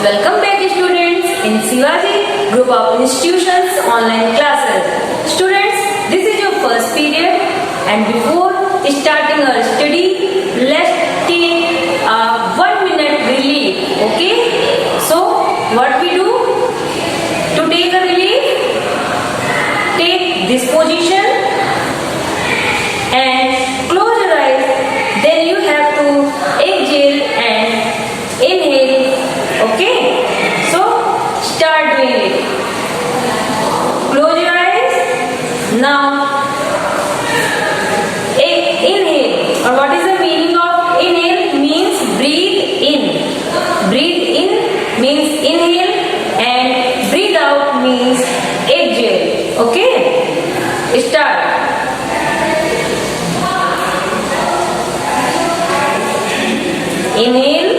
Welcome back students in Shivaji Group of Institutions online classes. Students, this is your first period and before starting our study, let's take a 1 minute relief. Okay? So, what we do? To take a relief, take this position and close your eyes. Then you have to exhale and inhale. Okay? So, start doing it. Close your eyes. Now, inhale. Or what is the meaning of inhale? Means breathe in. Breathe in means inhale and breathe out means exhale. Okay? Start. Inhale.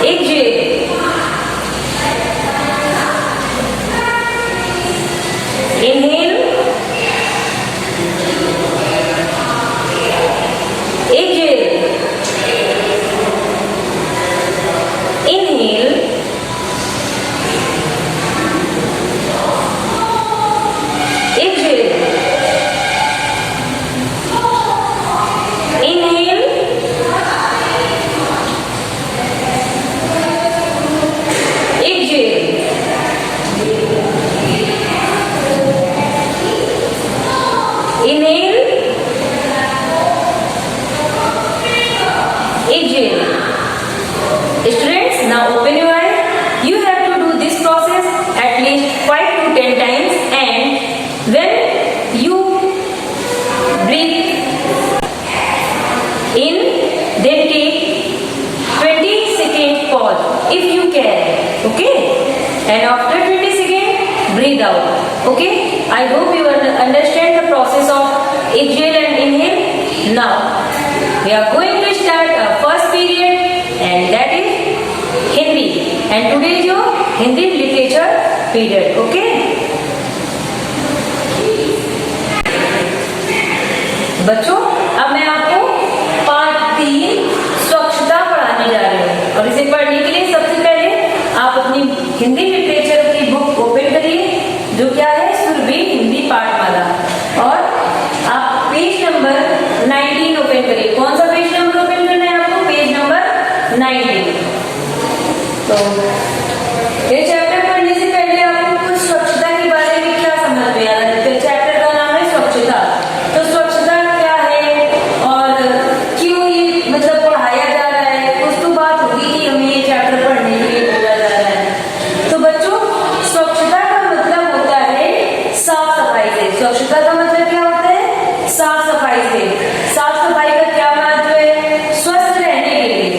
Exhale. Inhale. Exhale. Inhale. Exhale. Inhale. Exhale. Inhale. Exhale. Students, now open your eyes. You have to do this process at least 5 to 10 times, and when you breathe in, then take 20 seconds pause if you can. Okay? And after 20 seconds, breathe out. Okay? I hope you understand the process of exhale and inhale. Now, we are going to start our first period, and that is Hindi. And today is your Hindi literature period. Okay? बच्चों, अब मैं आपको part 3 स्वच्छता पढ़ाने जा रही हूँ, और इसे पढ़ने के लिए सबसे पहले आप अपनी हिंदी लिटरेचर की बुक ओपन करिए, जो क्या है सुरभि हिंदी पाठमाला, और आप पेज नंबर 19 ओपन करिए। कौन सा पेज नंबर ओपन करना है आपको? Page number 19। तो ये चैप्टर पढ़ने से पहले आपको कुछ स्वच्छता के बारे में क्या समझ में आ रहा है? चैप्टर का नाम है स्वच्छता। तो स्वच्छता क्या है और क्यों ये मतलब पढ़ाया जा रहा है, कुछ तो बात होगी कि हमें ये चैप्टर पढ़ने के लिए बोला जा रहा है। तो बच्चों, स्वच्छता का मतलब होता है साफ सफाई से। स्वच्छता का मतलब क्या होता है? साफ सफाई से। साफ सफाई का क्या महत्व है? स्वस्थ रहने के लिए।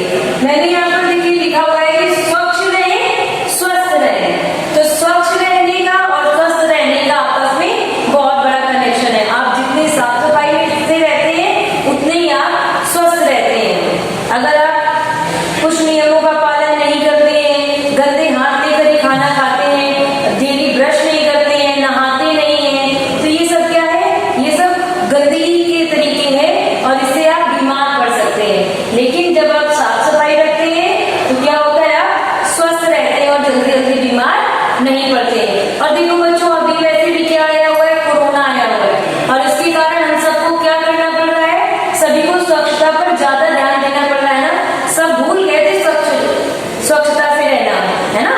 मैंने यहाँ पर देखिए लिखा हुआ है कि स्वच्छ रहे, स्वस्थ रहे। तो स्वच्छ रहने का और स्वस्थ रहने का आपस में बहुत बड़ा कनेक्शन है। आप जितने साफ सफाई से रहते हैं, उतने ही आप स्वस्थ रहते हैं। अगर आप कुछ नियमों का पालन नहीं करते हैं, गंदे हाथ लेकर ही खाना खाते हैं, डेली ब्रश नहीं करते हैं, नहाते नहीं हैं, तो ये सब क्या है? ये सब गंदगी के तरीके हैं और इससे आप बीमार पड़ सकते हैं। लेकिन जब आप साफ सफाई रखते हैं तो क्या होता है? आप स्वस्थ रहते हैं और जल्दी जल्दी बीमार नहीं पड़ते हैं। और देखो बच्चों, अभी वैसे भी क्या आया हुआ है? कोरोना आया हुआ है, और इसके कारण हम सबको क्या करना पड़ रहा है? सभी को स्वच्छता पर ज्यादा ध्यान देना पड़ रहा है ना। सब भूल गए थे स्वच्छता से रहना, है ना।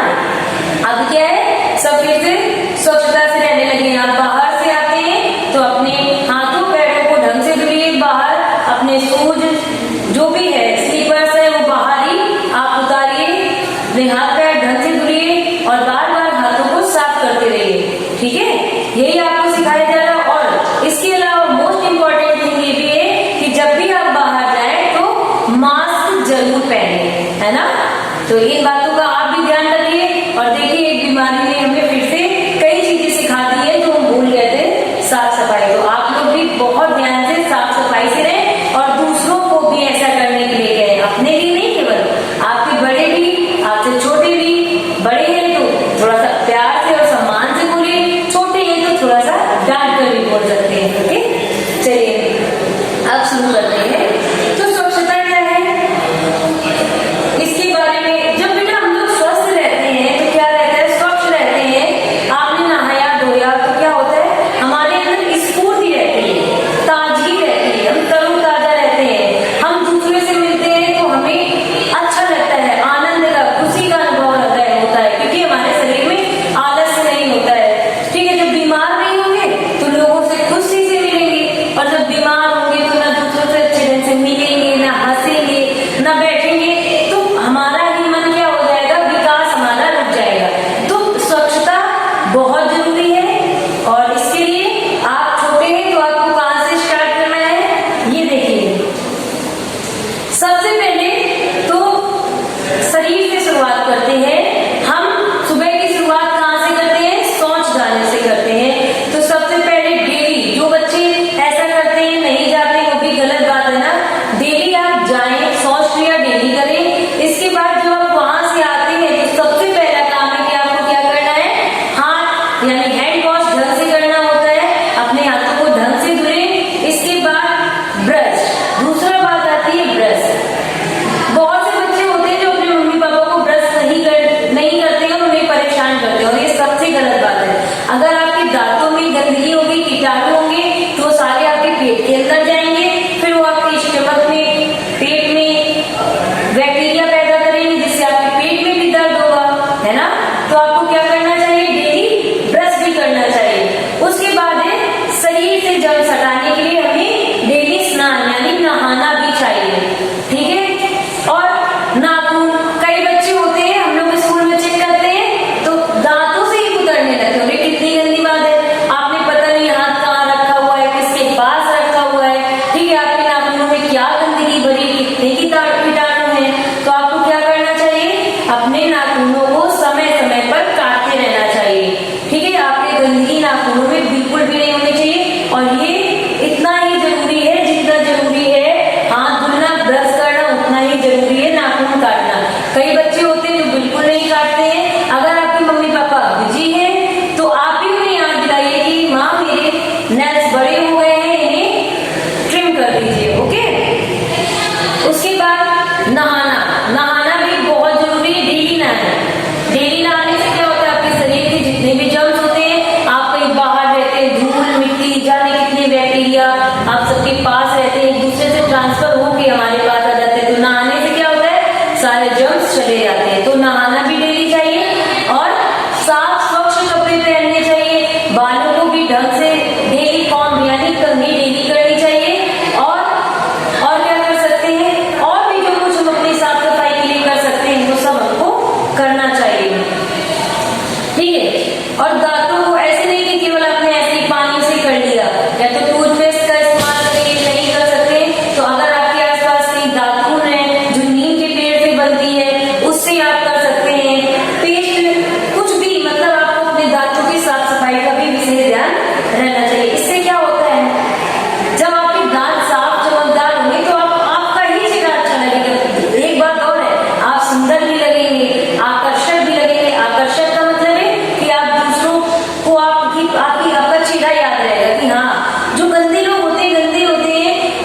अब क्या है? सब फिर से स्वच्छता से रहने लगे हैं। आप बाहर से आते हैं तो अपने हाथों पैरों को ढंग से धुलिए। बाहर अपने शूज जो भी है, स्लीपर्स है, वो बाहर ही आप उतारिए, अपने हाथ पैर ढंग से धुलिए और बार बार हाथों को साफ करते रहिए। ठीक है? यही आपको सिखाया जा रहा है। और इसके अलावा मोस्ट इम्पोर्टेंट थिंग ये भी है कि जब भी आप बाहर जाए तो मास्क जरूर पहने, है ना। तो इन बातों का आप भी ध्यान रखिए। और देखिए, एक बीमारी ने हमें फिर से कई चीजें सिखा दी है जो हम भूल गए थे, साफ सफाई। तो आप लोग भी बहुत ध्यान से साफ सफाई से रहें और दूसरों को भी ऐसा करने के लिए कहें। अपने लिए नहीं, केवल आपके बड़े भी, आपसे छोटे भी। बड़े हैं तो थोड़ा सा प्यार से और सम्मान से बोलिए, छोटे हैं तो थोड़ा सा डांट कर भी बोल सकते हैं। ओके, चलिए अब शुरू करते हैं। तो स्वच्छता क्या अपने नाखूनों को समय समय पर काटते रहना चाहिए। ठीक है, आपके गंदगी नाखूनों में बिल्कुल भी नहीं होनी चाहिए। और ये इतना ही जरूरी है जितना जरूरी है हाथ धुलना, ब्रश करना, उतना ही जरूरी है नाखून काटना। कई बच्चे होते हैं जो बिल्कुल नहीं काटते हैं। अगर आपके मम्मी पापा बिजी है तो आप ही उन्हें याद दिलाइए कि माँ मेरे नेल्स बड़े हो गए हैं, इन्हें ट्रिम कर दीजिए। ओके, उसके बाद नहाना। नहाना भी बहुत जरूरी है, डेली नहाना। डेली नहाने से क्या होता है, आपके शरीर के जितने भी जर्म्स होते हैं, आप कहीं बाहर रहते हैं, धूल मिट्टी जाने कितने बैक्टीरिया आप सबके पास रहते हैं, एक दूसरे से ट्रांसफर होके हमारे पास आ जाते हैं। तो नहाने से क्या होता है, सारे जर्म्स चले जाते हैं। तो नहाना भी डेली चाहिए और साफ स्वच्छ कपड़े पहनने चाहिए। बालों को भी ढंग से डेली कॉम्ब यानी कंघी डेली करनी चाहिए। और क्या कर सकते हैं, और भी जो कुछ हम अपनी साफ सफाई के लिए कर सकते हैं वो सब हमको करना चाहिए। ठीक है, और दांतों को ऐसे नहीं कि केवल आपने ऐसे ही पानी से कर लिया, या तो टूथपेस्ट का इस्तेमाल करिए, नहीं कर सकते तो अगर आपके आसपास कहीं दातुन है जो नीम के पेड़ से बनती है उससे आप कर सकते हैं। पेस्ट कुछ भी, मतलब आपको अपने दांतों की साफ सफाई का भी विशेष ध्यान रहना चाहिए। इससे क्या होता है, जब आपके दांत साफ चमकदार होंगे तो आपका ही चेहरा अच्छा लगेगा। एक बात और है, आप सुंदर भी लगेंगे, आकर्षक भी लगेंगे। आकर्षक का मतलब है कि आप दूसरों को आपका चेहरा याद रहेगा कि हाँ, जो गंदे लोग होते हैं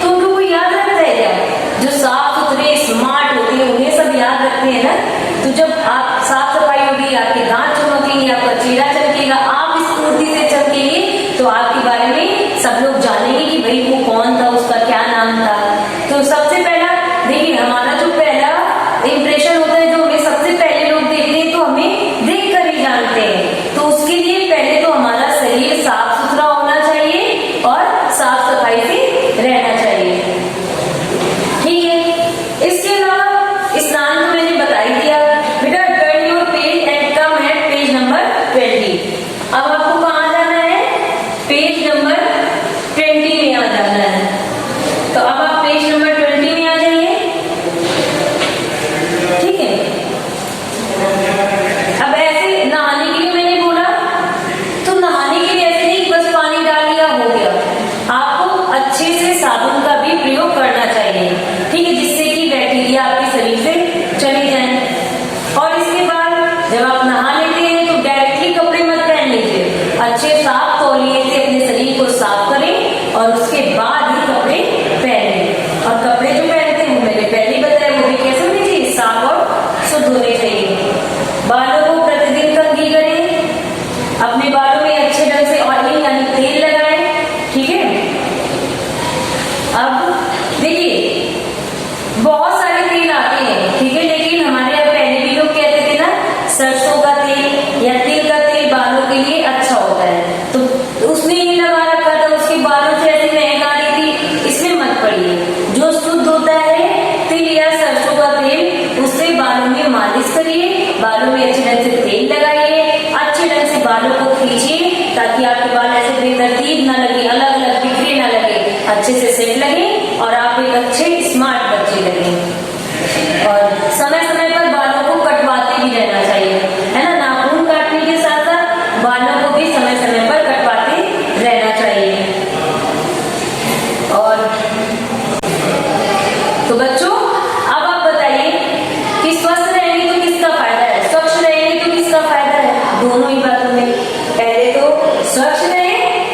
तो उनको कोई याद रखता है क्या? जो साफ सुथरे स्मार्ट होते हैं उन्हें सब याद रखते हैं ना। तो जब आप साफ सफाई होगी, आपके दांत चमकेंगे, आपका चेहरा चमकेगा, आप इस स्फूर्ति से चमकेंगे तो आपके बारे में सब लोग जानेंगे कि भाई वो कौन था, उसका क्या नाम था। तो सबसे पहला देखिए, हमारा जो पहला इंप्रेशन होता है, जो हमें सबसे पहले लोग देखते हैं तो हमें देख कर ही जानते हैं। तो उसके लिए पहले तो हमारा शरीर साफ सुथरा होना चाहिए और साफ सफाई से रहना चाहिए। ठीक है, इसके अलावा स्नान तो मैंने बता ही दिया। बेटा turn your page and come at page number 20। अब आपको कहाँ जाना है, पेज नंबर 20 में आ जाना है। तो अब आप पेज नंबर 20 में आ जाइए। ठीक है, अब ऐसे नहाने के लिए मैंने बोला, तो नहाने के लिए ऐसे नहीं बस पानी डाल लिया हो गया, आपको अच्छे से साबुन का भी प्रयोग करना चाहिए। ठीक है, जिससे कि बैक्टीरिया आपके शरीर से चले जाएं। और इसके बाद जब आप नहा लेते हैं तो डायरेक्टली कपड़े मत पहन लीजिए, अच्छे साफ तौलिए से अपने शरीर को साफ करें और उसके बाद ही कपड़े पहनें। और कपड़े जो पहनते हैं वो मैंने पहले ही बताया, वो भी कैसे होने चाहिए, साफ और शुद्ध होने चाहिए। बालों को प्रतिदिन कंघी करें, अपने बालों में अच्छे ढंग से ऑयलिंग यानी तेल लगाएं। ठीक है, अब देखिए बहुत सारे तेल आते हैं, ठीक है, लेकिन हमारे यहाँ पहले भी लोग कहते थे ना, सरसों का तेल या तिल का तेल बालों के लिए अच्छा होता है। तो उसने ये लगा रखा था, उसके बालों से ऐसी महक आ रही थी, इसमें मत पड़िए। जो शुद्ध होता है तिल या सरसों का तेल, उससे बालों में मालिश करिए, बालों में अच्छे ढंग से तेल लगाइए, अच्छे ढंग से बालों को खींचिए ताकि आपके बाल ऐसे बेतरतीब ना लगे, अलग अलग बिखरे ना लगे, अच्छे से सेट लगे और आप एक अच्छे स्मार्ट बच्चे लगे। और समय समय पर बालों को कटवाते भी रहना चाहिए, है ना। नाखून काटने के साथ साथ बालों को भी समय समय पर कटवाते रहना चाहिए। और तो बच्चों, अब आप बताइए कि स्वस्थ रहेंगे तो किसका फायदा है, स्वच्छ रहेंगे तो किसका फायदा है? दोनों ही बातों में। पहले तो स्वच्छ रहे,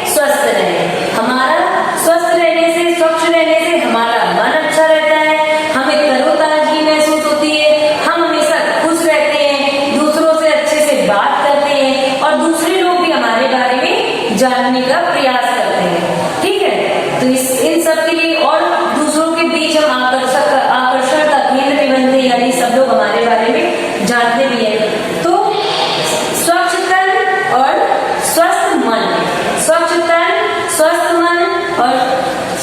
स्वस्थ रहे। हमारा स्वस्थ रहने से, स्वच्छ रहने से हमारा मन अच्छा रहता है, हमें तरोताजगी महसूस होती है, हम हमेशा खुश रहते हैं, दूसरों से अच्छे से बात करते हैं और दूसरे लोग भी हमारे बारे में जानने का प्रयास करते हैं। ठीक है, तो इन सब के लिए और दूसरों के बीच हम आकर्षण का केंद्र भी बनते हैं, यानी सब लोग हमारे बारे में जानते भी हैं। तो स्वच्छ तन और स्वस्थ मन, स्वच्छ तन, स्वस्थ मन और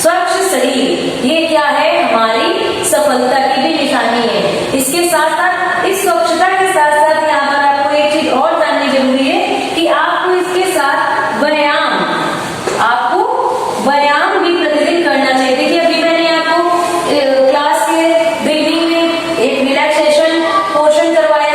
स्वच्छ शरीर, ये क्या है, हमारी सफलता की भी निशानी है। इसके साथ साथ, इस स्वच्छता के साथ साथ यहाँ पर आपको एक चीज और जाननी जरूरी है कि आपको इसके साथ व्यायाम भी प्रतिदिन करना चाहिए। देखिए अभी मैंने आपको क्लास के बिल्डिंग में एक रिलैक्सेशन पोर्शन करवाया,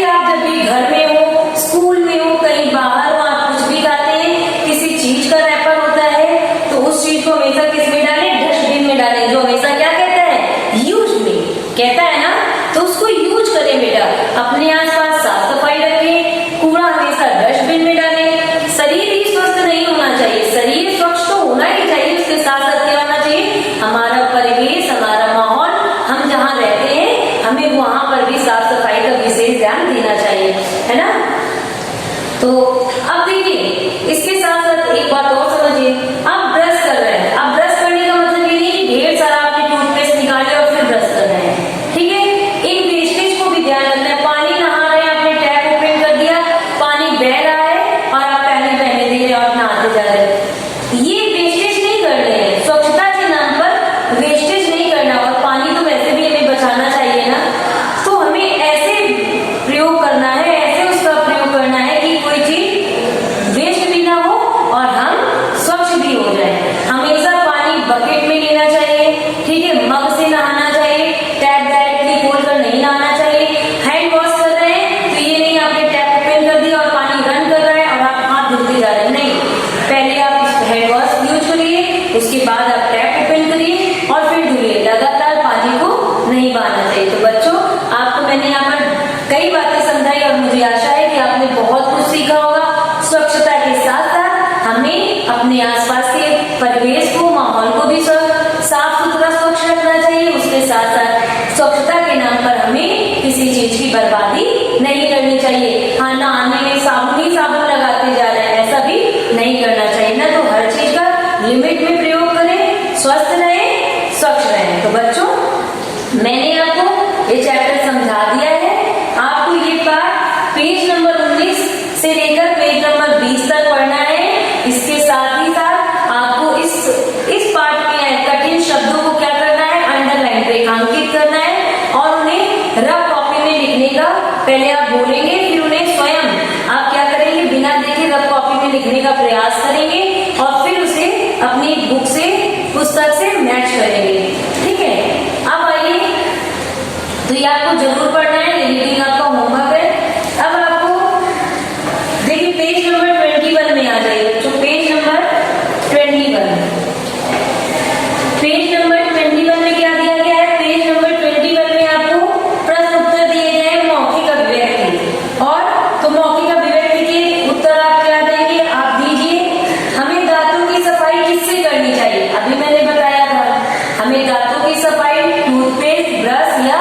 ही आप जब भी घर में हो, स्कूल में हो, कहीं बाहर हो, आप कुछ भी खाते हैं, किसी चीज का रैपर होता है तो उस चीज को हमेशा किस में डालें? डस्टबिन में डालें, जो हमेशा क्या कहता है? यूज में कहता है ना, तो उसको यूज करें बेटा। अपने आसपास साफ सफाई रखें, कूड़ा हमेशा डस्टबिन में डालें। शरीर ही स्वस्थ नहीं होना चाहिए, शरीर स्वच्छ तो होना ही चाहिए, उसके साथ साथ क्या होना चाहिए? हमारा परिवेश, हमारा माहौल, हम जहाँ रहते हैं हमें वहां पर भी साफ सफाई का विशेष ध्यान देना चाहिए, है ना। तो अब देखिए, इसके साथ साथ एक बात और समझिए, आप ब्रश कर रहे हैं, आप ब्रश करने का मतलब ये नहीं कि ढेर सारा आपने टूथपेस्ट निकाले और फिर ब्रश कर रहे हैं, ठीक है। इन वेस्टेज को भी ध्यान रखना है। पानी नहा रहे हैं, आपने टैप ओपन कर दिया, पानी बह रहा है और आप पहले बहने दे रहे और नहाते जा रहे हैं, ये वेस्टेज नहीं करने हैं। स्वच्छता के नाम पर वेस्टेज नहीं करना, और पानी तो वैसे भी हमें बचाना चाहिए ना, तो हमें ऐसे प्रयोग करना है, ऐसे उसका प्रयोग करना है कि कोई चीज वेस्ट भी ना हो और हम स्वच्छ भी हो जाए। हमेशा पानी बकेट में लेना चाहिए, ठीक है, मग से नहाना चाहिए, टैप डायरेक्टली खोलकर नहीं नहाना चाहिए। हैंड वॉश कर रहे हैं तो ये नहीं आपने टैप ओपन कर दिया और पानी रन कर रहा है और आप हाथ धुलते जा रहे हैं, नहीं। पहले आप हैंड वॉश यूज करिए, उसके बाद आप टैप ओपन करिए और फिर धुलिए, लगातार पानी को नहीं बहाना चाहिए। तो बच्चों, आपको मैंने यहाँ पर कई बातें समझाई और मुझे आशा है कि आपने बहुत कुछ सीखा होगा। स्वच्छता के साथ साथ हमें अपने आसपास के परिवेश को, माहौल को भी साफ सुथरा स्वच्छ रखना चाहिए। उसके साथ साथ स्वच्छता के नाम पर हमें किसी चीज की बर्बादी नहीं करनी चाहिए। हाँ, नहाने में साबुन ही साबुन लगाते जा रहे हैं, ऐसा भी नहीं करना चाहिए ना। तो हर चीज का लिमिट में प्रयोग करें, स्वस्थ रहें, स्वच्छ रहें। तो बच्चों, मैंने आपको ये चैप्टर समझा दिया है। आपको ये पाठ पेज नंबर 19 से लेकर पेज नंबर 20 तक पढ़ना है। इसके साथ ही साथ आपको इस पाठ में कठिन शब्दों को क्या करना है? अंडरलाइन, रेखांकित करना है और उन्हें रफ कॉपी में लिखने का, पहले आप बोलेंगे फिर उन्हें स्वयं आप क्या करेंगे? बिना देखे रफ कॉपी में लिखने का प्रयास करेंगे और फिर उसे अपनी बुक से, पुस्तक से मैच करेंगे, ठीक है। अब आइए, तो ये आपको जरूर पढ़ना है, ये रीडिंग आपका होमवर्क है। अब आपको देखिए पेज नंबर 21 में आ जाइए, तो पेज नंबर 21, पेज नंबर 21 में क्या दिया गया है? पेज नंबर 21 में आपको प्रश्न उत्तर दिए गए हैं मौखिक अभिव्यक्ति, और तो मौखिक अभिव्यक्ति के उत्तर आप क्या देंगे? आप दीजिए, हमें दांतों की सफाई किससे करनी चाहिए? अभी मैंने बताया था, हमें दांतों की सफाई टूथपेस्ट, ब्रश या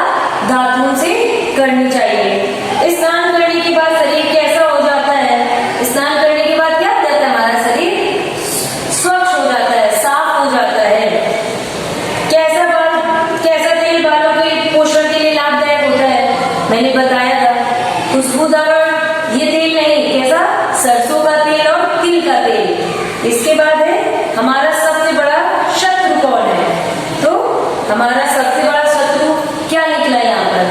दातुन से करनी चाहिए। स्नान करने के बाद शरीर कैसा हो जाता है? स्नान करने के बाद क्या हो जाता है? हमारा शरीर स्वच्छ हो जाता है, साफ हो जाता है। कैसा तेल बालों के पोषण के लिए लाभदायक होता है? मैंने बताया था, खुशबूदार ये तेल नहीं, कैसा? सरसों का तेल और तिल का तेल। इसके बाद है हमारा सबसे बड़ा शत्रु कौन है? तो हमारा सबसे बड़ा शत्रु क्या निकला यहाँ पर?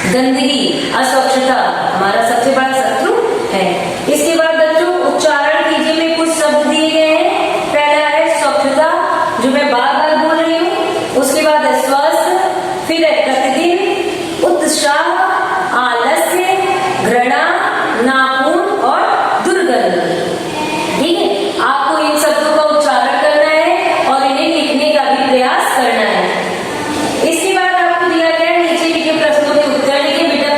गंदगी, अस्वच्छता हमारा सबसे बड़ा शत्रु है। इसके बाद बच्चों उच्चारण कीजिए, में कुछ शब्द दिए गए हैं। पहला है स्वच्छता, जो मैं बार बार बोल रही हूँ। उसके बाद है स्वस्थ, फिर है प्रतिदिन, उत्साह, आलस्य, घृणा, नाखून और दुर्गंध, ठीक है। आपको इन शब्दों का उच्चारण करना है और इन्हें लिखने का भी प्रयास करना है। इसके बाद आपको दिया गया नीचे लिखे प्रश्नों के उत्तर लिखे। बेटा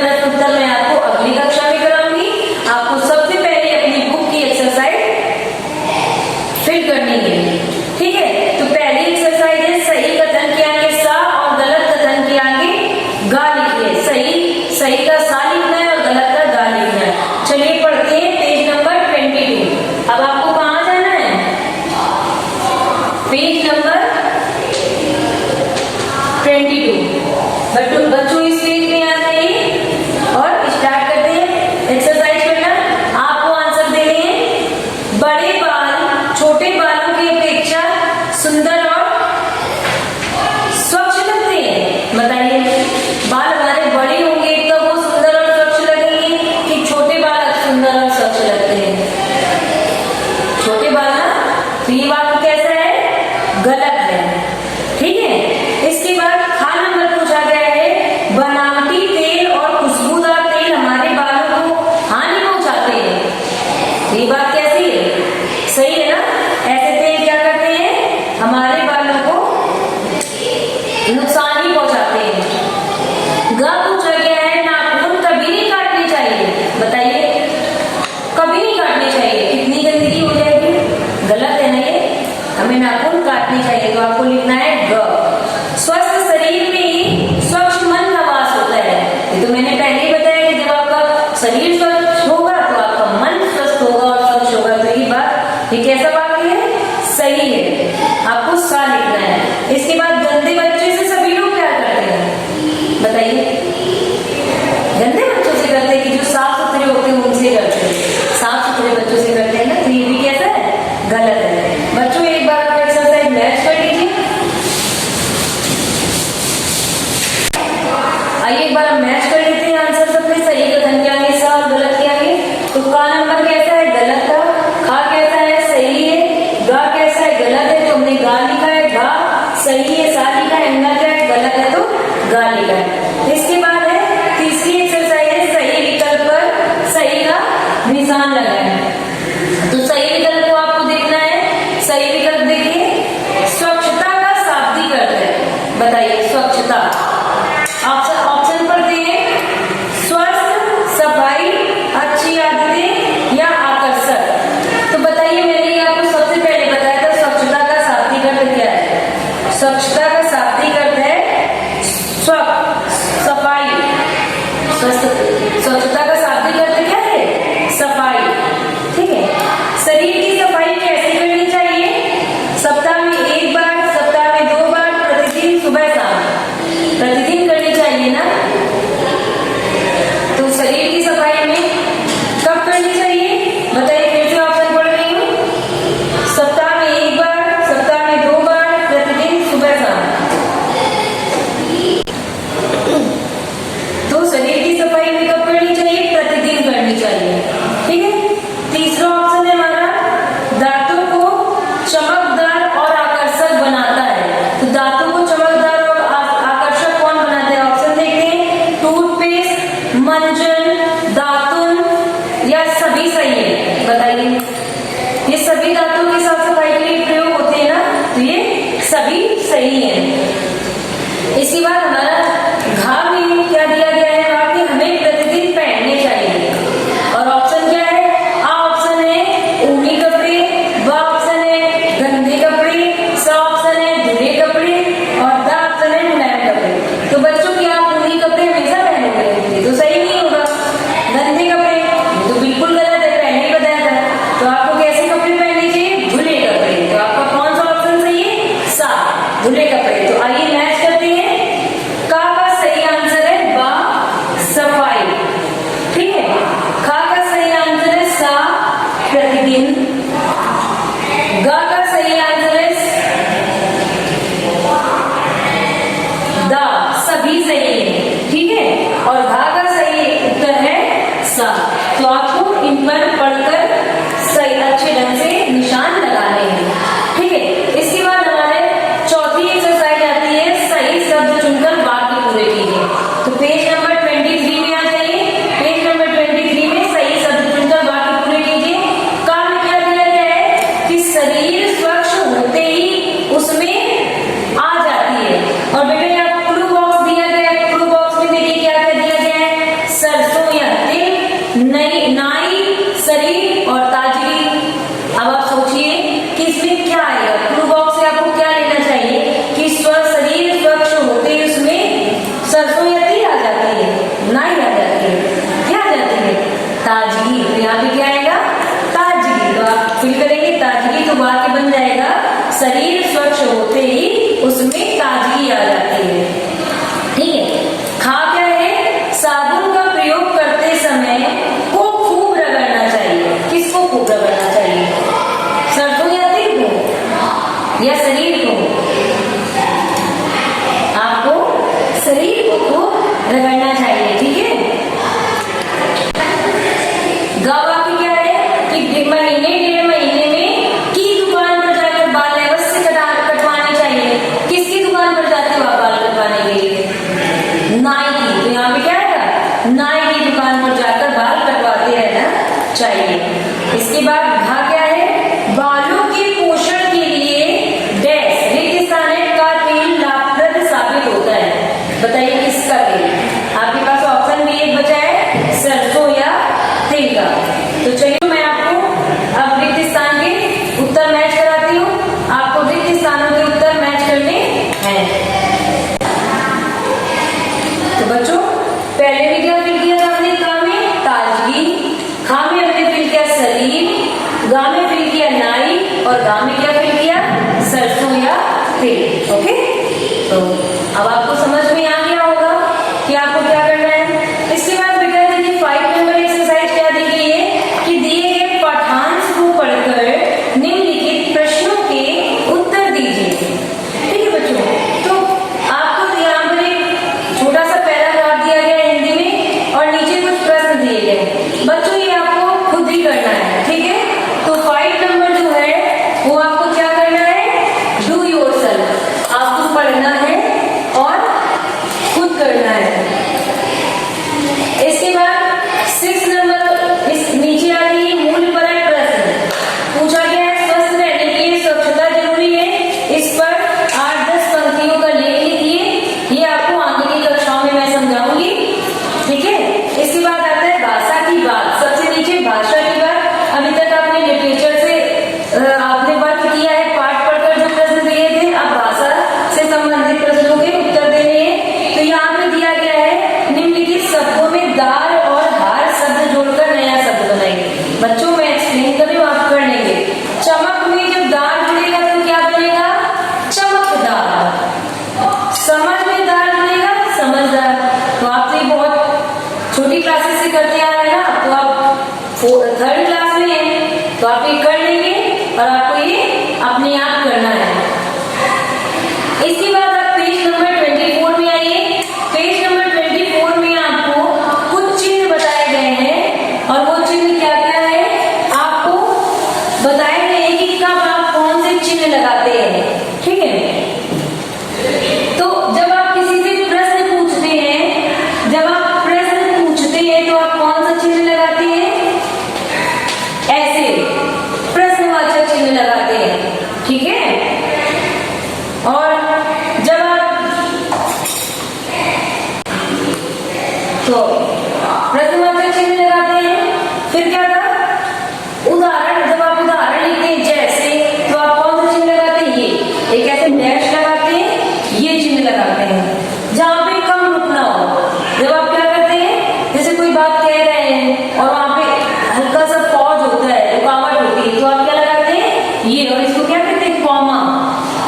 शरीर स्वस्थ होगा तो आपका मन स्वस्थ होगा और स्वच्छ होगा। तो ये कैसा वाक्य है? सही है। आपको सा लिखना है। इसके बाद गंदे बच्चे से सभी लोग क्या करते हैं बताइए? गंदे बच्चों से करते हैं कि जो साफ सुथरे होते हैं उनसे करते हैं, साफ सुथरे बच्चों से करते हैं ना। तो ये भी कैसा है? गलत है। बच्चों एक बार आप एक्सरसाइज मैच कर लीजिए। आइए एक बार मैच कर लेते हैं आंसर सबके। सही कथन के आगे सा और गलत के आगे। तो का नंबर कैसा है? गलत का। खा कैसा है? सही है। गा कैसा है? गलत है। तो हमने गा लिखा है, घा सही है। सा लिखा है, अंगा क्या है? गलत है, तो गा लिखा है। इसके बाद है तीसरी एक्सरसाइज है सही विकल्प पर सही का निशान लगाएं। तो सही विकल्प को आपको देखना है। सही विकल्प देखिए, स्वच्छता का शाब्दिक अर्थ है। बताइए स्वच्छता। ऑप्शन पर दिए स्वस्थ, सफाई, अच्छी आदतें या आकर्षक। तो बताइए, मैंने आपको सबसे पहले बताया था स्वच्छता का शाब्दिक अर्थ क्या है? स्वच्छता का शाब्दिक अर्थ है सफाई। स्वच्छता का शाब्दिक अर्थ क्या है? सफाई। ठीक है। शरीर की सफाई कैसे करनी चाहिए? सप्ताह में 1 बार, सप्ताह में 2 बार, प्रतिदिन सुबह शाम। प्रतिदिन करनी चाहिए ना। तो शरीर की सफाई में कब करनी चाहिए बताइए? फिर से ऑप्शन पढ़ रही हूँ। सप्ताह में 1 बार, सप्ताह में 2 बार, प्रतिदिन सुबह शाम। तो शरीर की सफाई में कब करनी चाहिए? प्रतिदिन करनी चाहिए। ठीक है। तीसरा ऑप्शन है हमारा दांतों को चमकदार और आकर्षक बनाता है। तो दांतों को चमकदार और आकर्षक कौन बनाता है? ऑप्शन देखते हैं। टूथपेस्ट, मंजन, दातुन या सभी सही है? बताइए। ये सभी दांतों की साफ सफाई के लिए प्रयोग होते हैं ना। तो ये सभी सही है। इसके बाद हमारा घा में क्या दिया गया है? वाक्य हमें प्रतिदिन पहनने चाहिए। और ऑप्शन क्या है? आ ऑप्शन है ऊनी कपड़े, ब ऑप्शन है गंदे कपड़े, स ऑप्शन है धुले कपड़े और द ऑप्शन है मुलायम कपड़े। तो बच्चों क्या आप ऊनी कपड़े हमेशा पहनोगे? ये तो सही नहीं होगा। गंदे कपड़े तो बिल्कुल गलत है, पहले ही बताया था। तो आपको कैसे कपड़े पहनने चाहिए? धुले कपड़े। तो आपका कौन सा ऑप्शन सही है? सा, धुले कपड़े। तो आइए मैच करते हैं। का सही आंसर है बा, सफाई। ठीक है। खा का सही आंसर है सा, प्रतिदिन। गा का सही आंसर है दा, सभी सही है। ठीक है। और घा का सही उत्तर है सा। तो आपको इन पर पढ़कर सही अच्छे ढंग से निशान लगाने हैं। ठीक है। इसके बाद हमारे चौथी एक्सरसाइज आती है सही शब्द चुनकर वाक्य पूरे कीजिए। तो पेज नंबर 23 में आ जाइए। पेज नंबर 23 में सही शब्द चुनकर वाक्य पूरे कीजिए। काम में क्या दिया गया है कि शरीर स्वच्छ होते ही उसमें आ जाती है। और बेटा यहाँ क्लू बॉक्स दिया गया है। क्लू बॉक्स में देखिए क्या क्या दिया गया है? सरसों या तिल, नई नाई, शरीर और ताजगी। अब आप सोचिए कि इसमें क्या आएगा? क्लू बॉक्स से आपको क्या लेना चाहिए कि शरीर स्वच्छ होते ही उसमें सरसों या तिल आ जाती है, नाई आ जाती है, क्या आ जाती है? ताजगी। तो यहाँ पे क्या आएगा? ताजगी। तो आप फिल करेंगे ताजगी, तो वाक्य बन जाएगा शरीर स्वच्छ होते ही उसमें ताजगी आ जाती है। ठीक है। खा क्या है? साबुन का प्रयोग करते समय को खूब रगड़ना चाहिए। किसको खूब रगड़ना चाहिए? सरसों या तिल को या शरीर को? आपको शरीर को खूब रगड़ना चाहिए। ठीक है। गा वाक्य क्या है कि महीने 1.5 महीने में की दुकान पर जाकर बाल अवश्य कटवाने चाहिए। किसकी दुकान पर जाते हो आप थर्ड क्लास में है तो आप ये कर लेंगे और आपको ये अपने आप करना है। इसके बाद आप पेज नंबर 24 में आइए। पेज नंबर 24 में आपको कुछ चिन्ह बताए गए हैं और वो चिन्ह क्या क्या है आपको बताए गए हैं कि कब आप कौन से चिन्ह लगाते हैं। ठीक है, तो जब आप किसी से प्रश्न पूछते हैं, जब आप प्रश्न पूछते हैं तो आप कौन सा चिन्ह लगाते हैं? ऐसे प्रश्नवाचक चिन्ह लगाते हैं। ठीक है, और जब आप तो प्रश्नवाचक चिन्ह लगाते हैं, फिर क्या था उदाहरण, जब आप उदाहरण लिखते हैं जैसे, तो आप कौन सा चिन्ह लगाते हैं? ये एक ऐसे डैश लगाते हैं, ये चिन्ह लगाते हैं जहां पे कम रुकना हो। जब आप क्या करते हैं, जैसे कोई बात कह रहे हैं और वहां पे हल्का सा पॉज होता है, रुकावट होती है, तो आप क्या लगाते हैं? ये, और इसको क्या कहते हैं? कॉमा।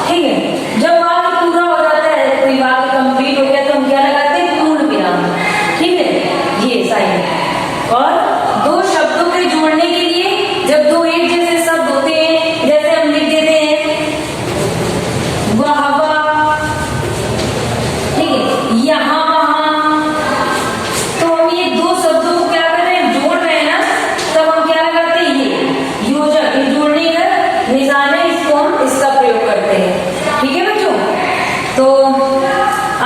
ठीक है, जब वाक्य पूरा हो जाता है, कोई वाक्य कंप्लीट हो गया तो हम क्या लगाते हैं? पूर्ण विराम। ठीक है, ये साइन। और दो शब्दों के जोड़ने के लिए जब दो एक जैसे शब्द होते हैं, जैसे हम लिख देते हैं वाह वाह, ठीक है, यहाँ वहां, तो हम ये दो शब्दों को क्या कर रहे हैं? जोड़ रहे हैं ना, तब हम क्या लगाते हैं? ये योजक, ये जोड़ने का निशान है, इसको हम इसका प्रयोग करते हैं। ठीक है बच्चों, तो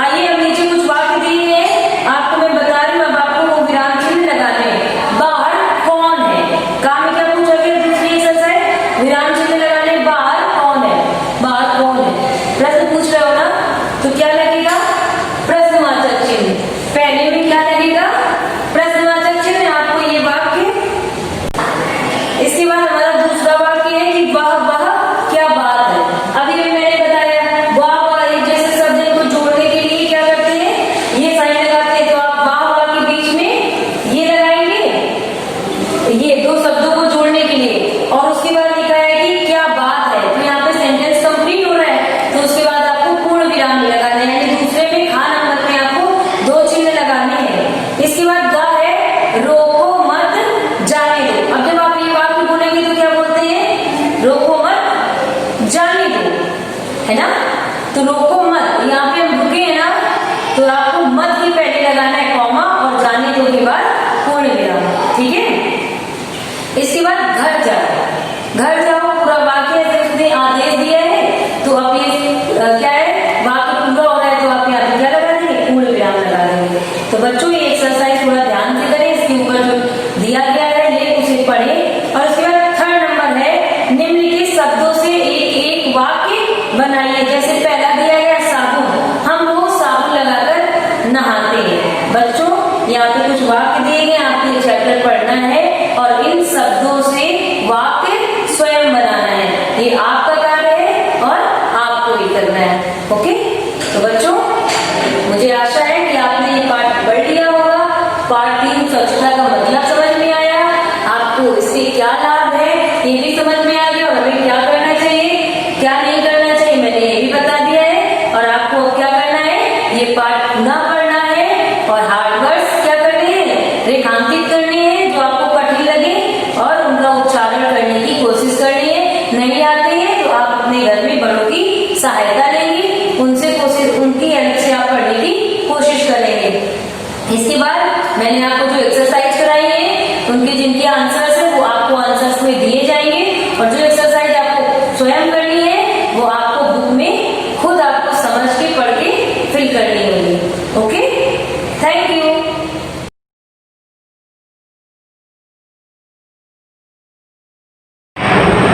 आइए हम नीचे कुछ वाक्य दिए हैं, आपको मैं बता रही हूँ, अब आपको वो विराम चिन्ह लगाने हैं। बाहर कौन है? काम में क्या पूछा गया? दूसरी एक्सरसाइज, विराम चिन्ह लगाने। बाहर कौन है? बाहर कौन है? प्रश्न पूछ रहे हो ना, तो क्या लगेगा? प्रश्नवाचक चिन्ह। पहले में क्या लगेगा? प्रश्नवाचक चिन्ह। आपको ये वाक्य, इसके बाद हमारा दूसरा वाक्य है कि वाह वाह क्या बात है। अभी भी मैंने बताया वाह वाह एक जैसे शब्द को जोड़ने के लिए क्या करते हैं? ये साइन लगाते हैं, तो आप वाह वाह के बीच में ये लगाएंगे, ये दो शब्दों को जोड़ने के लिए। और उसके बाद लिखा है कि क्या बात है, तो यहाँ पे सेंटेंस कंप्लीट हो रहा है, तो उसके बाद आपको पूर्ण विराम लगाना है, यानी दूसरे में खा नंबर में आपको दो चिन्ह लगाने हैं। इसके बाद गा है रोको मत जाने दो। अब जब आप ये वाक्य बोलेंगे तो क्या बोलते हैं? रोको मत जाने दो, है ना, तो रोको मत, यहाँ पे हम रुके हैं ना, तो आपको मत के पहले लगाना है कॉमा, और जाने दो के बाद पूर्ण विराम। ठीक है, इसके बाद घर जाओ। घर जाओ पूरा वाक्य है, उसने आदेश दिया है, तो अब ये क्या है? वाक्य पूरा हो रहा है, तो आप यहाँ पे क्या लगा देंगे? पूर्ण विराम लगा देंगे। तो बच्चों ये एक्सरसाइज थोड़ा ध्यान से करें, इसके ऊपर जो दिया गया है ले उसे पढ़ें। और उसके बाद थर्ड नंबर है निम्नलिखित शब्दों से एक एक वाक्य बनाइए। जैसे पहला दिया गया साबुन, हम लोग साबुन लगाकर नहाते हैं। बच्चों यहाँ पे कुछ वाक्य दिए गए, आपको ये चैप्टर पढ़ना है और इन शब्दों से वाक्य स्वयं बनाना है। ये आपका कार्य है और आपको ही करना है। ओके, तो बच्चों मुझे आशा है कि आपने ये पाठ पढ़ लिया होगा। पाठ 3 स्वच्छता का मतलब समझ में आया, आपको इससे क्या लाभ है ये भी समझ में आ गया, और हमें क्या करना चाहिए क्या नहीं करना चाहिए मैंने ये भी बता दिया है। और आपको अब क्या करना है? ये पाठ पुनः पढ़ना है और हार्ड वर्ड्स क्या करने हैं? रेखांकित करने हैं, जो आपको कठिन लगे, और उनका उच्चारण करने की कोशिश करनी है। नहीं आते हैं तो आप अपने घर में बड़ों की सहायता लेंगे, उनसे कोशिश, उनकी हेल्प से आप पढ़ने की कोशिश करेंगे। इसके बाद मैंने आपको जो एक्सरसाइज कराई है, उनके जिनके आंसर्स है वो आपको आंसर्स में दिए जाएंगे, और जो एक्सरसाइज आपको स्वयं करनी है वो आपको बुक में खुद आपको समझ के पढ़ के फिल करनी होगी। Okay, thank you.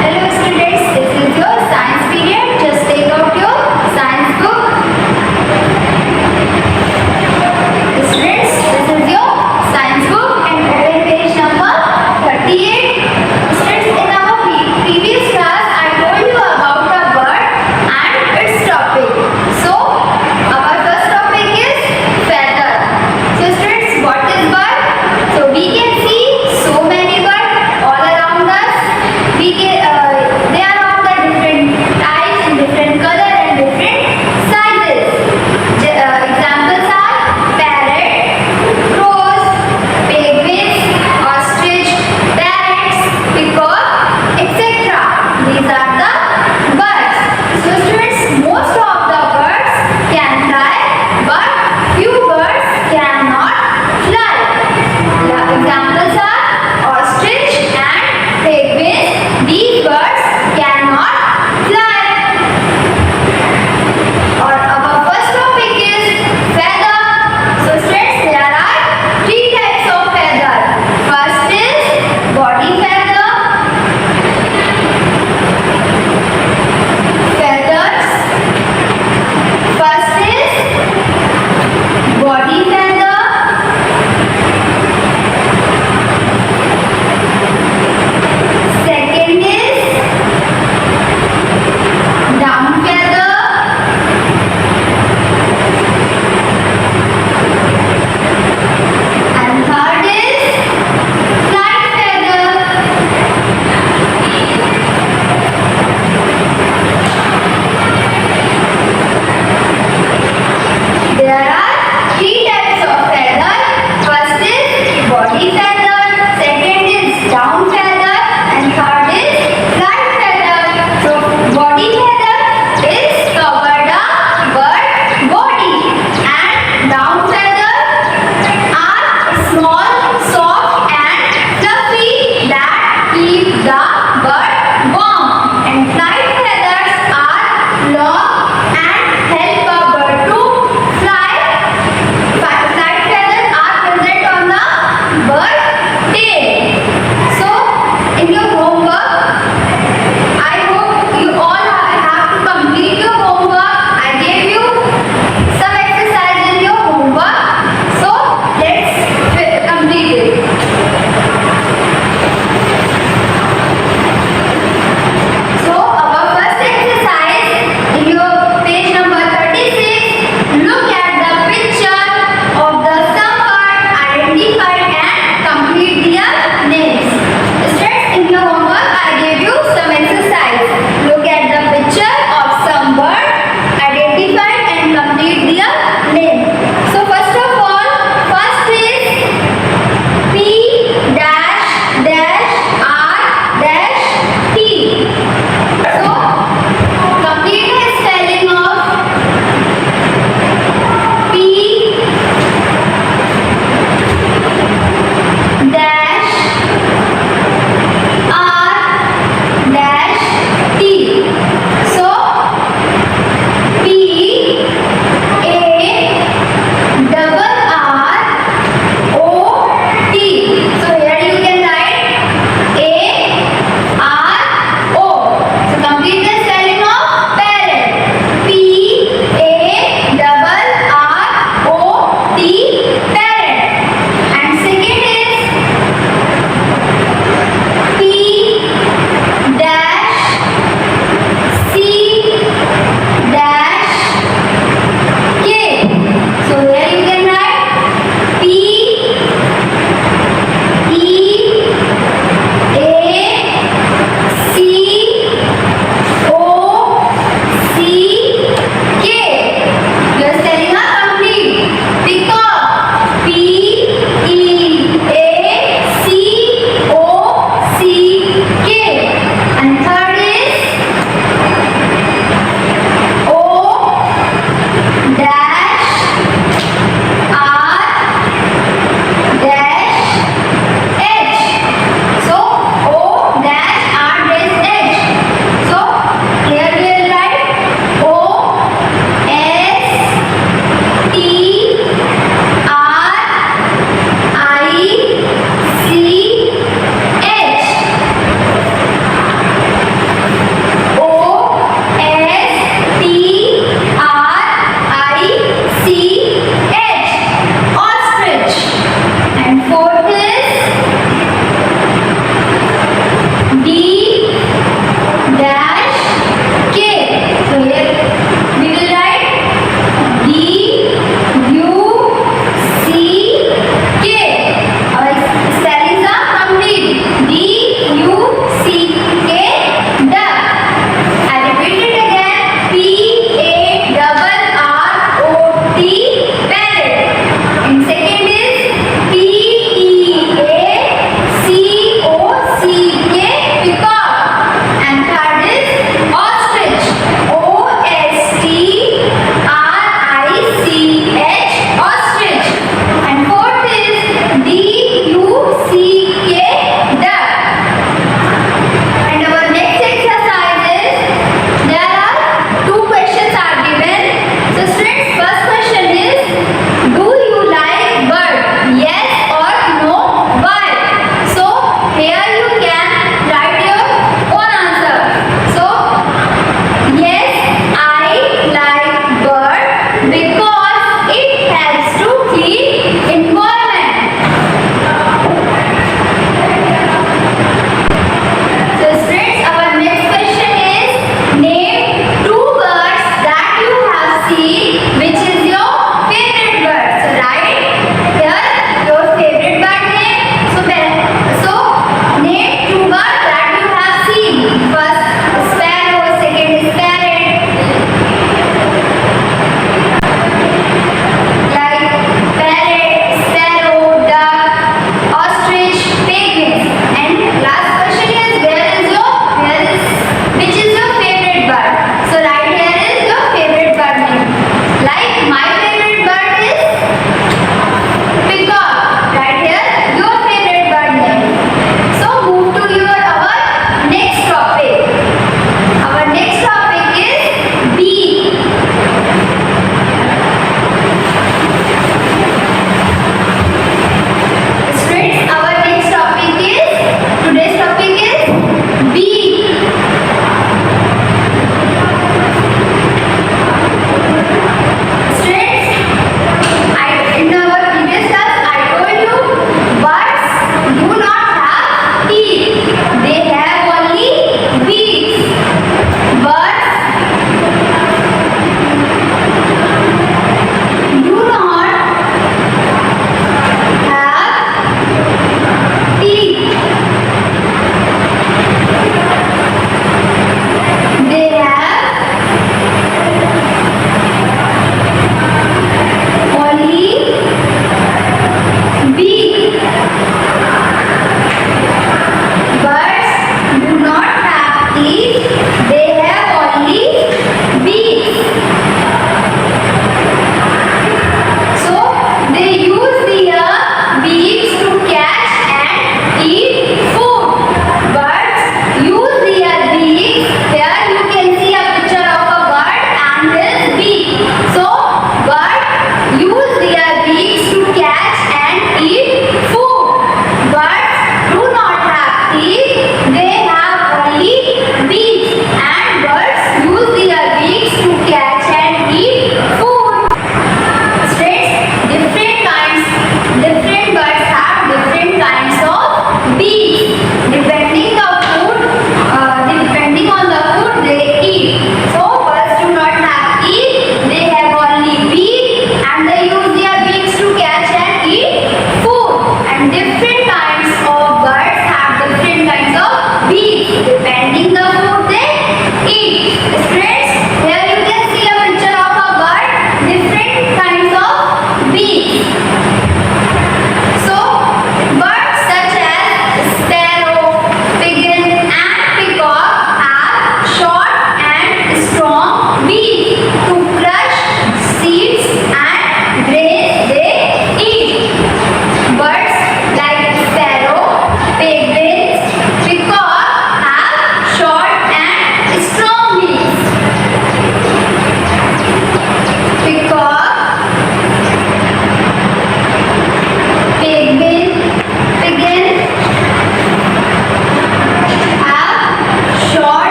Hello students, this is your science period. Just take out your science book. Students, this is your science book and open page number 30.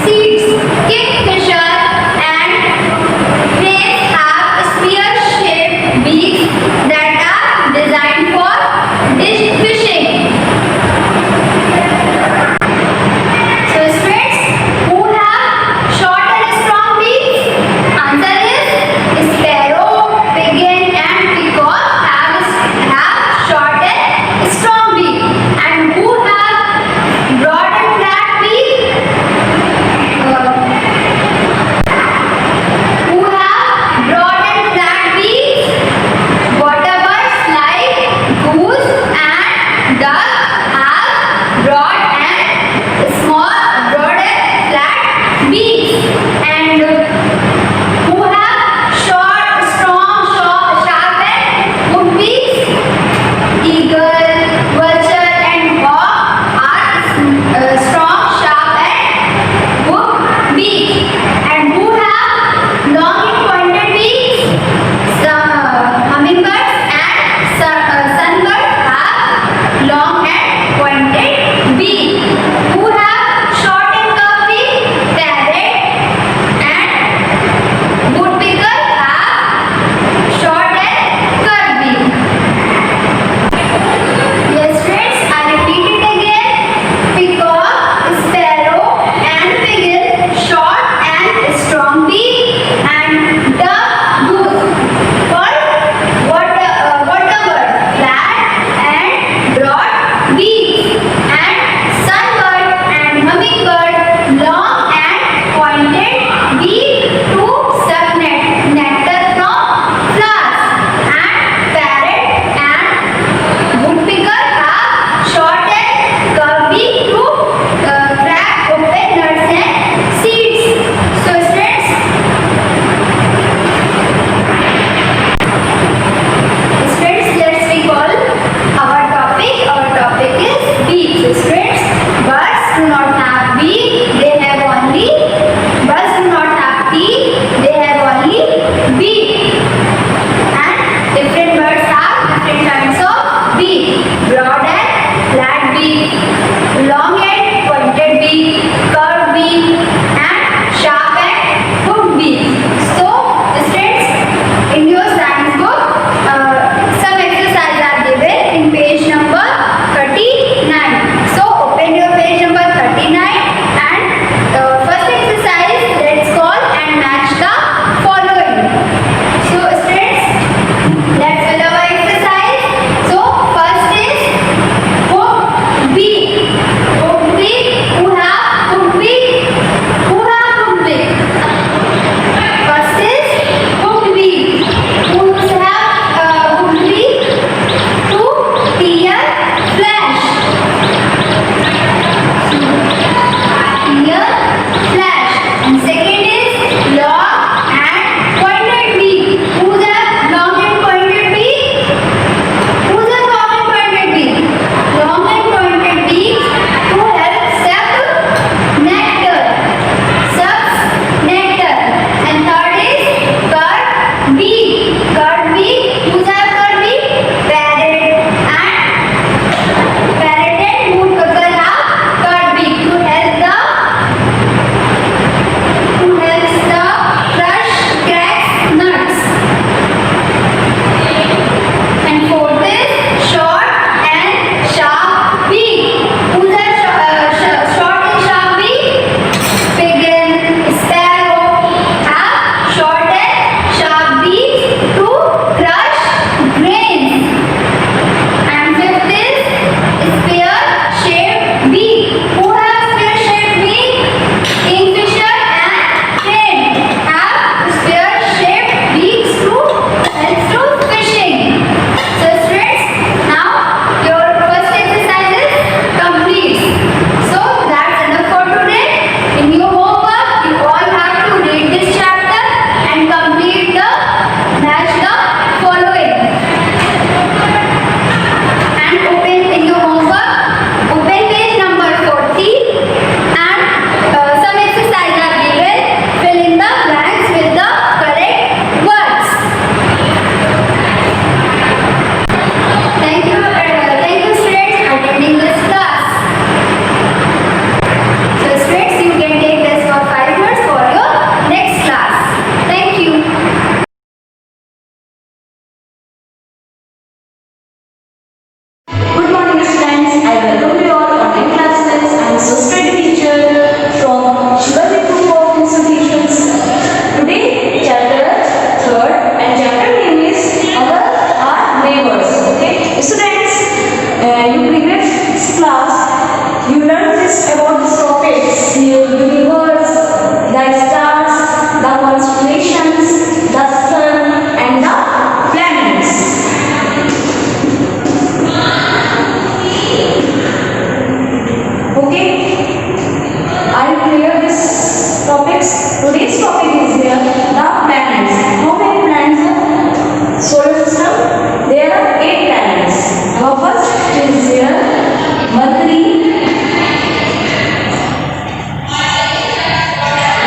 seeds. Kingfisher and cranes have spear-shaped beaks that are designed for dish fishing. So students, who have short and strong beaks? Answer is sparrow, pigeon and peacock have short and strong beak. And who have broad and flat beak?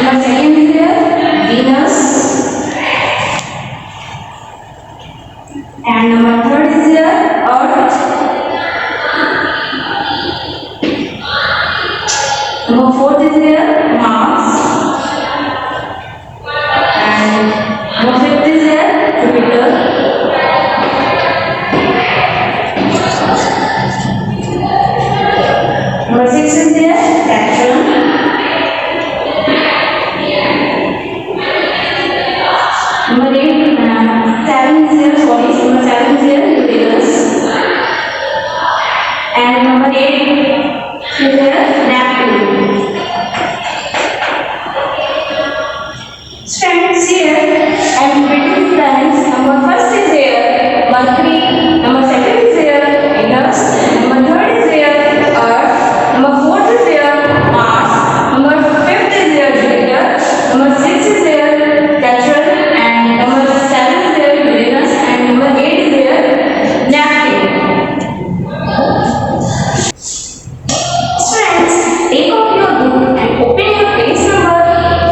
Number second is there Venus. And number third is there Earth. Number fourth is there Mars. And number fifth is there Jupiter. Number six is there Saturn. Number eight, seven is there. Sorry, number seven is there Uranus. And number eight is there Neptune. Friends, here I am written planets. Number first is there Mercury. Number second is there Venus. Number third is there Earth. Number fourth is there Mars. Number fifth is there Jupiter. Number six is there Saturn. And number seven is there Uranus. And number eight is there Neptune. Friends, take out your book and open your page number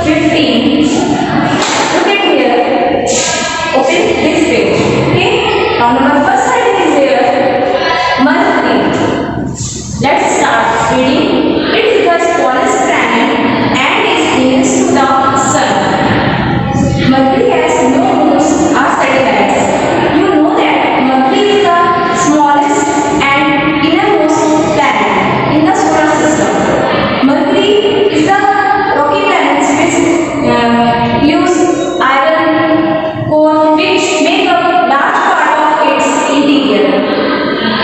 15. Look at here. Open this page. Okay. Now number first heading is there Mercury. Let's start reading. It is the smallest planet and is nearest to the sun. Mercury has no moons or satellites. You know that Mercury is the smallest and innermost planet in the solar system. Mercury is the rocky planet which use iron core which make up large part of its interior.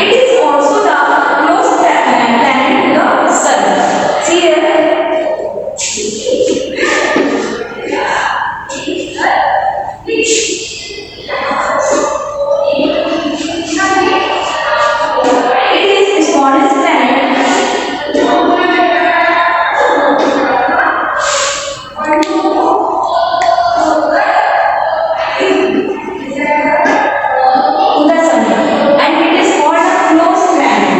It is also the closest planet to the sun. See here. It is the smallest planet. To the sun, and it is called a closed planet.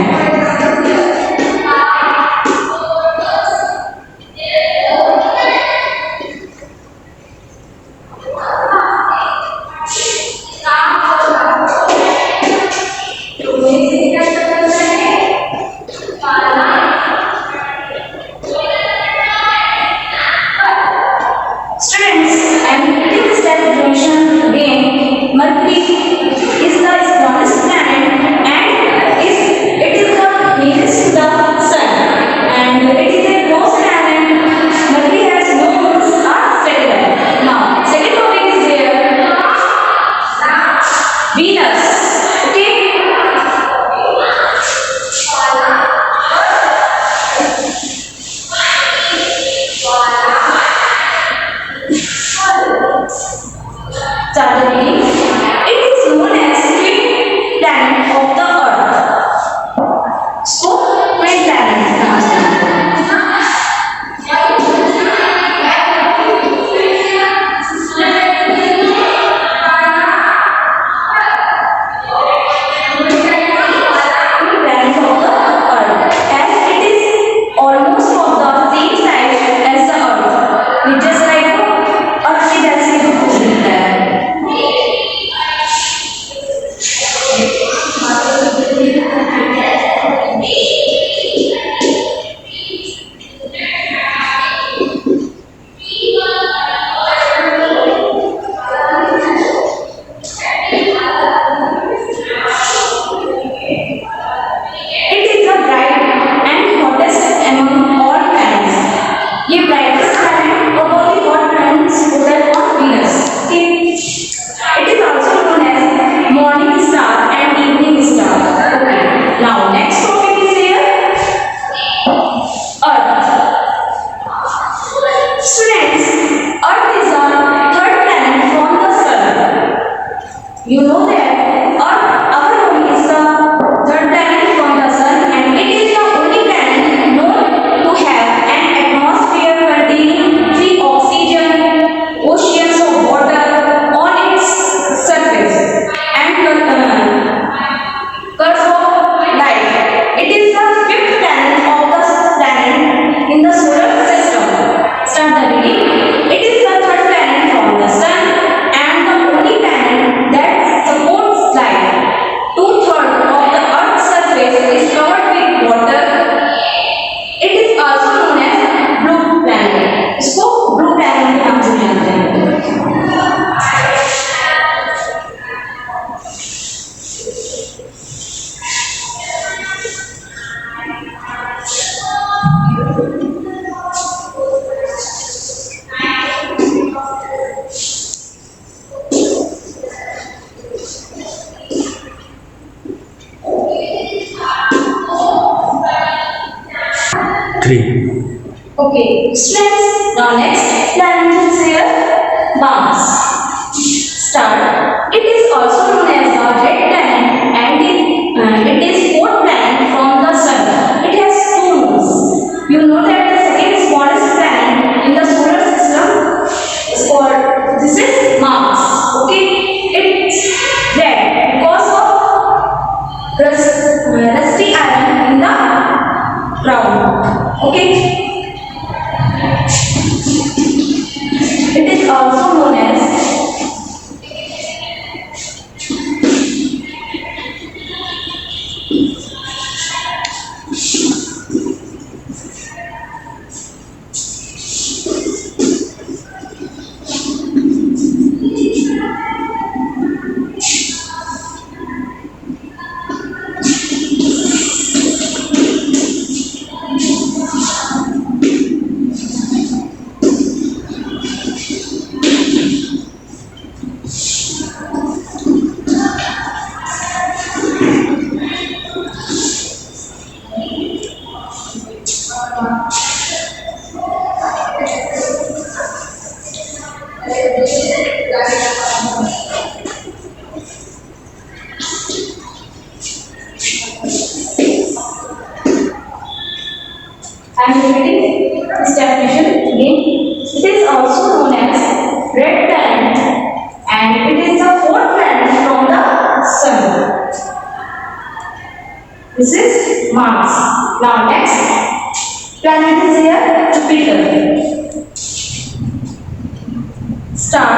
Students, I am repeating this definition again. Mercury is the smallest planet and it is the nearest to the sun, and it is a closed planet. Mercury has no moons or satellites. Now, second topic is there Venus. Okay. Start the reading. It is known as twin planet of the Earth. So, twin planet. Planet of the Earth, as it is almost of the same size as the Earth, which is like Earth की जैसी दिखता है. 3. Okay, students, now next planet is here, Mars. Start. It is also known as a red planet and it is fourth planet from the sun. It has two moons. You know that the second smallest planet in the solar system is called, this is Mars. Okay, it's red because of rusty iron in the ground. Okay. It is also known as I am repeating this definition again. It is also known as red planet and it is the fourth planet from the sun. This is Mars. Now next planet is here, Jupiter. Star.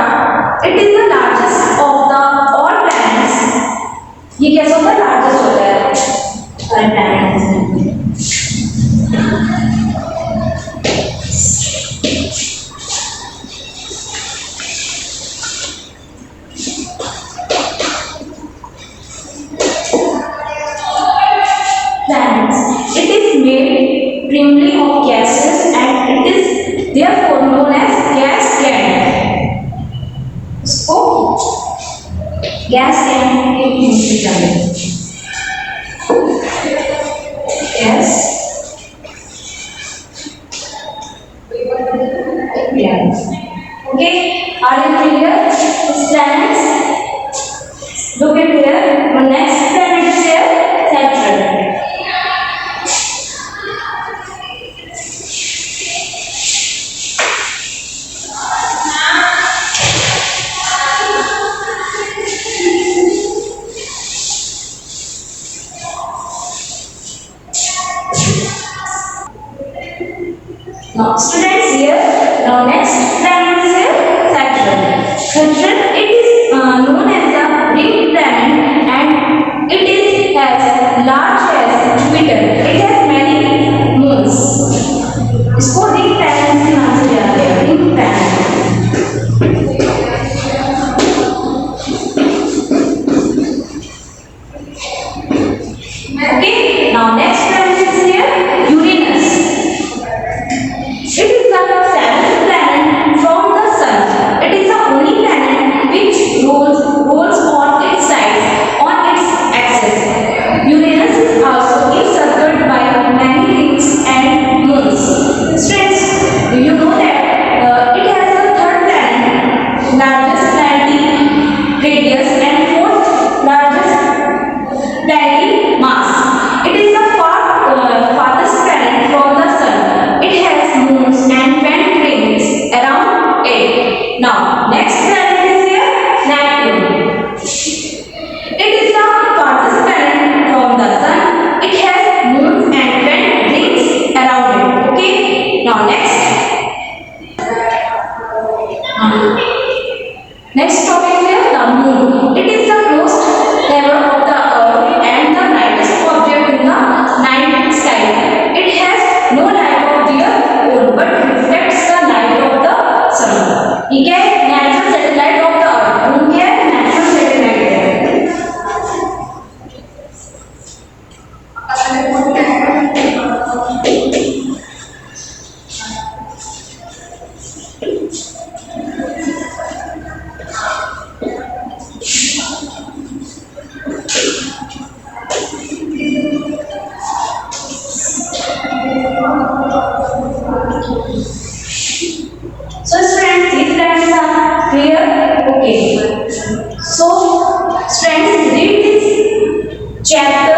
It is the largest of the all planets. ये कैसा होता है? Largest होता है planet. Planets. It is made primarily of gases and it is therefore known as gas giant. इसको gas giant के रूप में जाना gas giant. Okay, are you clear? This planets. Look at here. One next planet is here, Saturn. Now, students here. Now, next planet is here, Saturn. Saturn, it is known as the ring planet, and it is as large as Jupiter. It has many moons. इसको ring planet के नाम से जाना जाता है, ring planet. Okay. Now, next planet is here, Uranus. It is the seventh planet from the sun. It is the only planet which rolls on its sides on its axis. Uranus is also encircled by many rings and moons. Students, do you know that it has the third planet, largest planetary radius and fourth largest planetary mass. It is the farthest planet from the sun. It has moons and 20 rings around it. Now, next planet is here, Neptune. It is the farthest planet from the sun. It has moons and 20 rings around it. Okay. Now, next. Next topic is here, the moon. It is the most neighbor of the earth and the brightest object in the night sky. It has no light of their own but reflects the light of the sun. ठीक है, natural satellite of the earth. Moon क्या है? Natural satellite है. So students, these lines are clear? Okay. So students, read this chapter